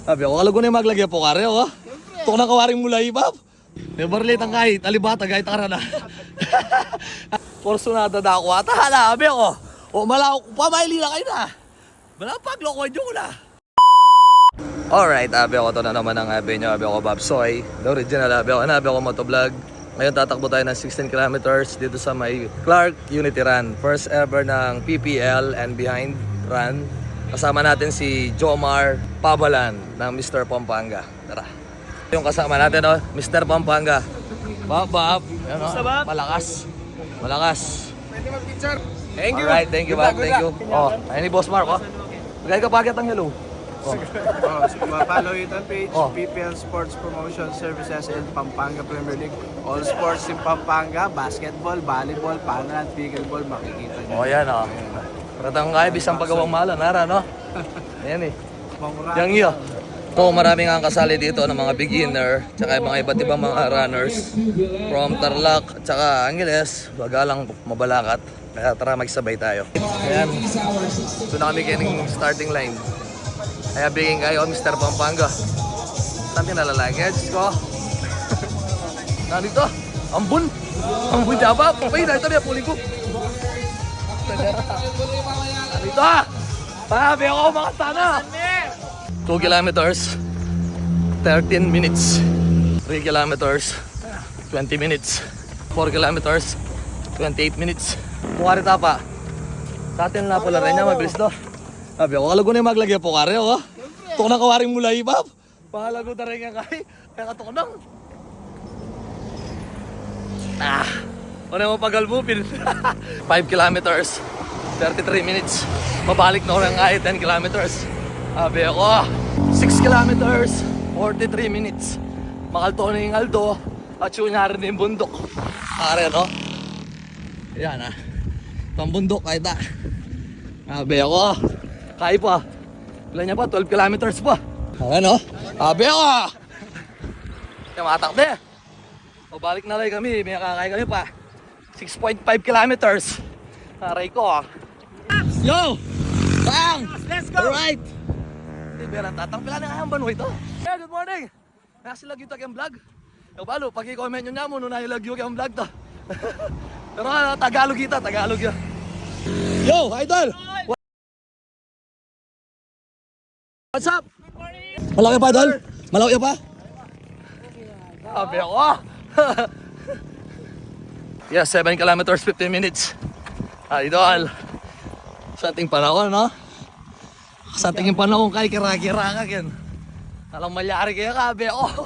Sabi ako, alago na yung maglagay po kare, oh. Ito na kawaring mula ibab. Never late ang kahit, alibata, kahit ka na. Porsunada na ako, ata hala, sabi ako. O malaw, pamaili na kayo na. Malapag, loko, ko na. Alright, sabi ako, ito na naman ang sabi nyo. Sabi ako, Bob Soy. The original, sabi ako, motovlog. Ngayon tatakbo tayo ng 16 kilometers dito sa may Clark Unity Run. First ever ng PPL and Behind Run. Kasama natin si Jomar Pabalan ng Mr. Pampanga. Tara. Yung kasama natin, oh, Mr. Pampanga. Bob. Yan, oh, malakas. Malakas. Pwede mag-picture. Thank you. Alright, thank you, Bob. Thank you. Oh, ayun ni Boss Mark, oh. Magay ka paget ang hello. Oh, follow it on page, PPL Sports Promotion Services and Pampanga Premier League. All sports in Pampanga, basketball, volleyball, panalan, pickleball, makikita nyo. Oh, yan, oh. Ratang kaya, bisang pagawang mahala, nara, no? Ayan, eh. Yang iyo. So, marami nga kasali dito ng mga beginner, tsaka mga iba't ibang mga runners from Tarlac, tsaka Angeles, bagalang mabalakat. Kaya tara, magsabay tayo. Ayan. So, na kami kaning starting line. Kaya biging kayo, Mr. Pampanga. Saan tinalalagi? Diyos ko. Nandito. Ambun. Ambun jaba. Pupay na ito niya. Puli ko. Nandito. Sabi ako mga sana. 2 kilometers. 13 minutes. 3 kilometers. 20 minutes. 4 kilometers. 28 minutes. Mukha rin tapa. Sa atin na pala rin niya. Mabilis to. Sabi ako, alago na yung maglagay po kare, oh. Ito na kawaring mula ibab. Pangalago na rin yung kay. Kaya katuknang. Wala mo pagalbupin. 5 kilometers. 33 minutes. Mabalik na ko ng kahit 10 kilometers. Sabi ako, 6 kilometers. 43 minutes. Makalto na yung aldo. At yun nga rin yung bundok. Kare, no? Yan, ah. Itong bundok, kahit ah. Sabi ako, kaya pa. Wala niya pa, 12 kilometers pa. Ano? Sabi ako! Yung matakbe. O balik na lang kami, may kakaya kami pa. 6.5 kilometers. Aray ko ah. Yo! Bang! Let's go! Alright! Hindi, berang tatang pila na nga ang banway to. Hey, good morning! Nasi lagi ito kayong vlog. Yung balo, pag-i-comment nyo niya mo, nung nahilagyo kayong vlog to. Pero Tagalog kita, Tagalog yun. Yo, idol! What's up? Good morning! Malaki pa, idol? Malaki pa? Sabi ako. Yes, 7 kilometers, 15 minutes. Idol. Sa ating panahon, no? Sa ating panahon kay kira-kira ka, Ken. Alang malyari kaya ka, sabi ako.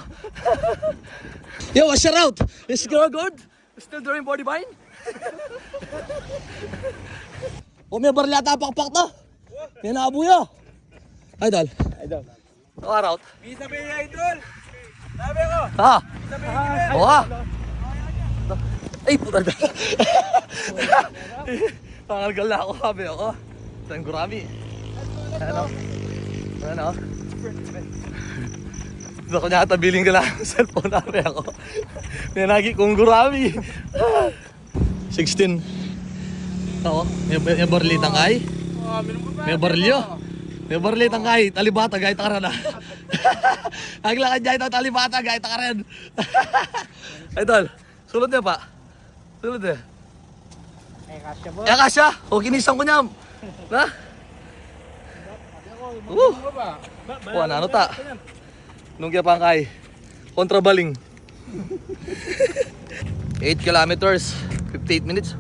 Yo, what's your route? Is it good? Still doing body bind? O may barlata pakpak to. Yan na abuyo. Idol. O route. Sabi niya, idol! Sabi ko! Ha? O ha? Ay, puta na. Pangalgal na ako, sabi ako. Saan gurami? Ano? Ano? Gusto ko niya tabiling ka lang ang cellphone namin ako. May nagi kong gurami. 16. Oo, may barlitang kay. May barlyo. May barlitang kay. Talibata, gaya ka rin na. Aglakad niya ito, talibata, gaya ka rin. Idol, sulod niya pa. Sulod niya. Ay, kasya po. Ay, kasya. O, kinisang ko niya. Na? O, ano ta? Nung kaya pang kay. Kontrabaling. 8 kilometers. 58 minutes.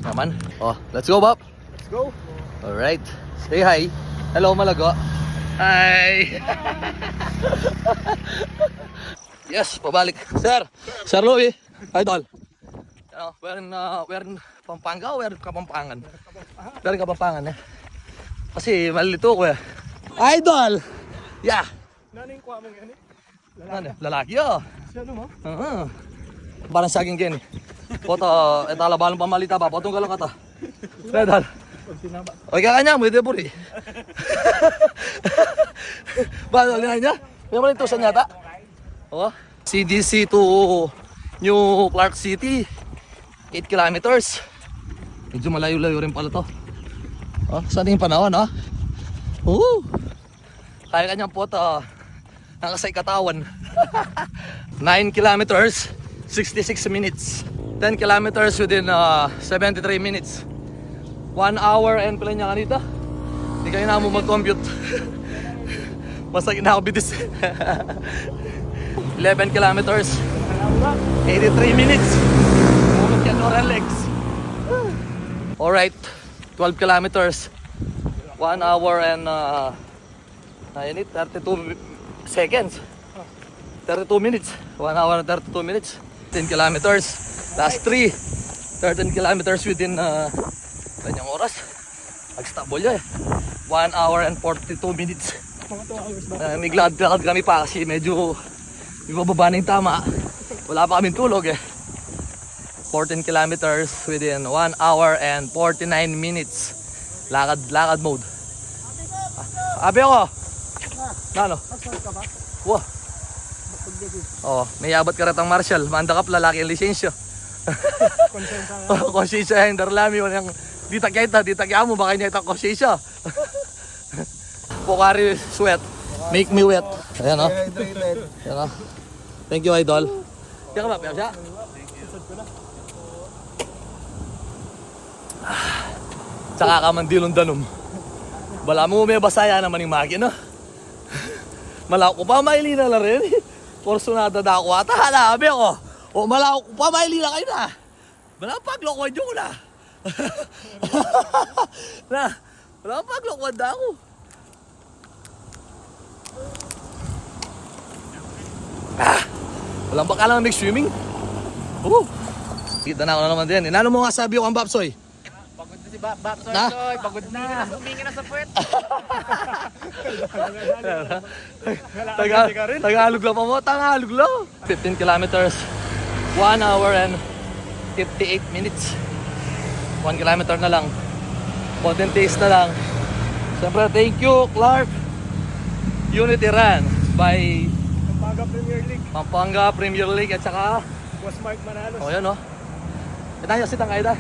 Naman. Oh, let's go, Bob. Let's go. Alright. Say hi. Hello, Malago. Hi. Yes, pabalik. Sir. Sir Louie. Idol. We're in Pampanga o we're in Kapampangan? We're in Kapampangan, eh. Kasi malilito ko, eh. Idol. Yeah. Ano yung kuha mo yan eh? Ano? Lalaki, oh. Sino mo? Parang saging gini. Poto, etala balong pamalita pa. Potong ka lang kata. Idol. Oy, kakanya mo, ito puri. Ba, lihan niya? May malintusan yata? Oo. CDC to New Clark City. 8 kilometers. Medyo malayo-layo rin pala to. Oh, saan yung panahon, oh? Woo! Kaya kanyang photo, nakasay katawan. 9 kilometers, 66 minutes. 10 kilometers within 73 minutes. 1 hour and pala niya kanita. Hindi kayo na mo mag-compute. Basta kinakabitis. 11 kilometers, 83 minutes. Moment yan or legs. Alright, 12 kilometers, 1 hour and 32 seconds. 32 minutes. 1 hour and 32 minutes. 10 kilometers. Last 3. 13 kilometers within kanyang oras. Nag-stable yun eh. 1 hour and 42 minutes. May glad kami pa kasi medyo ibababa na yung tama. Wala pa kaming tulog eh. 14 kilometers within 1 hour and 49 minutes. Lakad mode. Abi ako. Ano? Wow. Oh, may abot ka ratang Marshall. Manda ka lalaki ang lisensya. Konsensya yung darlami. Di takya mo. Baka niya itang konsensya. Pokari sweat. Make me wet. Ayan o. Ayan o. Thank you, idol. Kaya ka ba? Paya siya? Tsaka ka mandilong danom. Bala mo may basaya naman yung makina. Malako pa mailina na rin. Porsunada na ako ata. Halabi ako. O malako pa mailina kayo na. Bala paglokwan yung na. Bala paglokwan na ako. Walang baka lang mag-swimming. Kita na ako na naman din. Inano mo nga sabi ko ang Bapsoy? Pagod na si Bapsoy. Na? Pagod na. Humingi na sa puwet. Tagalog lang pa mo. Tagalog lang. 15 kilometers. 1 hour and 58 minutes. 1 kilometer na lang. Content taste na lang. Siyempre, thank you, Clark. Unity Run by Pampanga Premier League. Pampanga Premier League at saka Boss Mark Manalos. oh, yun o. Ito yung sitang kaida.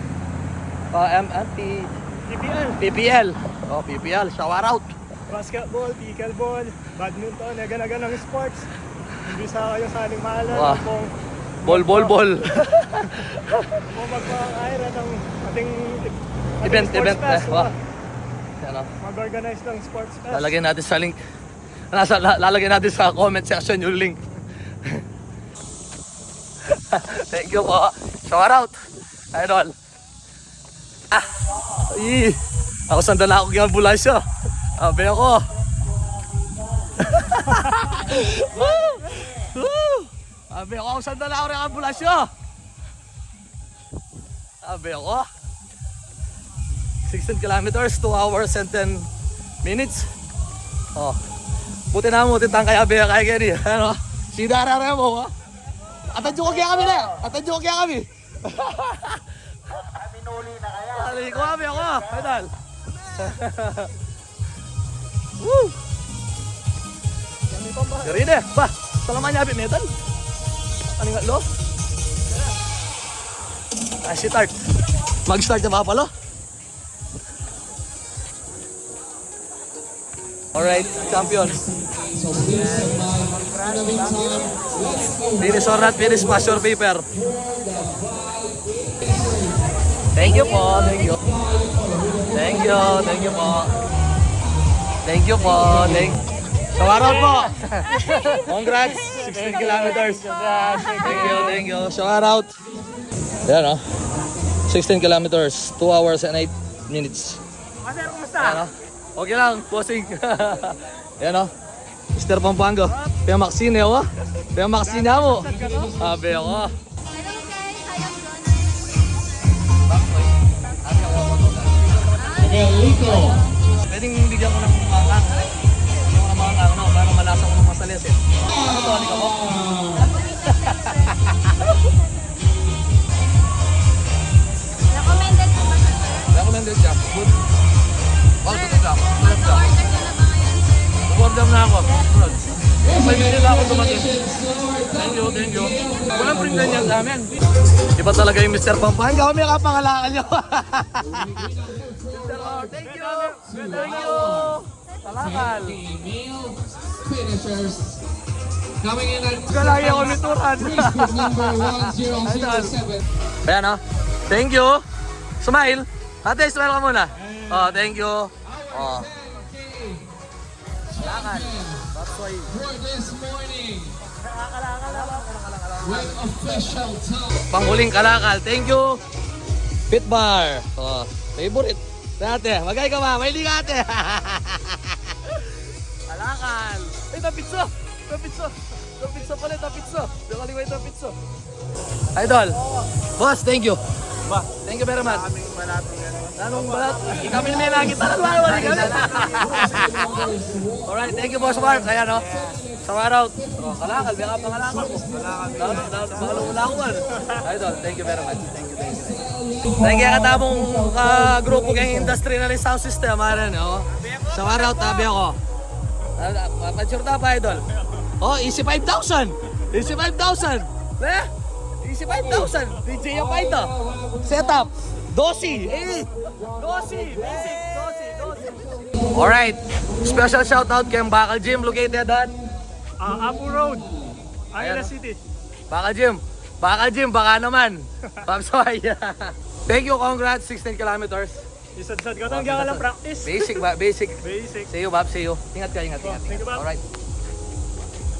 PPL. Oh, PPL. Shower out. Basketball, pickleball, badminton, ganang sports. Hindi sa kayo sa aling mahalan. Wow. Kung Ball. magpapakaira ng ating Event. sports fest. Wow. Yan o. Mag-organize ng sports fest. Lalagyan natin sa link. Lalagyan natin sa comment section yung link. Thank you po. Shout out. Idol. Ay. Ako sandal ako ng ambulansya. Abe ako. Abe ako sandal ako ng ambulansya. Abe ako. 16 kilometers, 2 hours and 10 minutes. Oh. Buti na mo, titang kaya be kaya gani. Ano? Sidara mo, ha? Atadyo ko kaya kami na. Minuli na kaya. Ali ko kami ako, idol. Woo! Kami pa ba? Garide, ba? Salaman niya metal. Ano nga lo? Si Tart. Mag-start na ba pala? Alright, champions. Finish or not finish, pass your paper. Thank you po, thank you. Thank you po. Shout out po. Congrats, 16 kilometers. Thank you. Shout out. Yan o. 16 kilometers, 2 hours and 8 minutes. Master, kumusta? Yan o. Okay lang, bossing. Yan o. Mr. Pampanga. Pia Maxine ako. Pia Maxine mo. Sabi ako. Hello guys, I am Donna. Pwedeng bigyan ko ng mangang. Bigyan ko ng mangang, no? Para malasa ko ng masalis eh. Ano to? Ano ka mo? Recommended po ba siya, sir? Recommended siya. Good. Oh, good job. Good job. Order ka na ba ngayon, sir? Order na ako. Sunod. May minute lang ako dumating. Thank you. Walang print na niya sa amin. Iba talaga yung Mr. Pampanga. Kami kapangalaan niyo. Mr. Thank you. Thank you. Kalakal. Male finishers coming in at Kalagi ako nituran. race group number 1007. Ayan o. Thank you. Smile. Ate, smile ka muna. Oh, thank you. Oh. Kalakal. For this morning with official time. Panghuling kalakal. Thank you. Pit bar. Oh, favorite. Ate, magay ka ba? Mahilig ka ate. Kalakal. Ay, tapitso. Tapitso. Tapitso pala, tapitso. Nakaliwa yung tapitso. Idol. Boss, thank you. Ba, thank you very much. Aming balatong yan. Anong balat? Kami na may nakita. Wala kami. Alright, thank you, Boss Mark. Ayan, no? Sa araw. Oh, kalakal, baka pa kalakal mo. Baka wala ako man. Idol, thank you very much. Thank you. Thank you katabong grupo kayong industry na rin sound system. Ayan, no? Sa araw, tabi ako. Pansure na pa, Idol. Oh, easy 5,000. Easy 5,000. Eh? Easy 5,000. DJ yung pa ito. Setup. Dosi. Eh. Dosi. Basic. Dosi. Alright. Special shoutout kay Bakal Gym located at Apo Road, Ayan, Ayala no? City. Bakal Gym, baka naman. Pamsoy. Thank you, congrats. 16 kilometers. Isad-sad ka tang ka lang practice. Basic ba? Basic. Basic. See you, Bob. See you. Ingat ka. Thank you, Bob. Alright.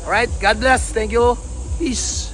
Alright. God bless. Thank you. Peace.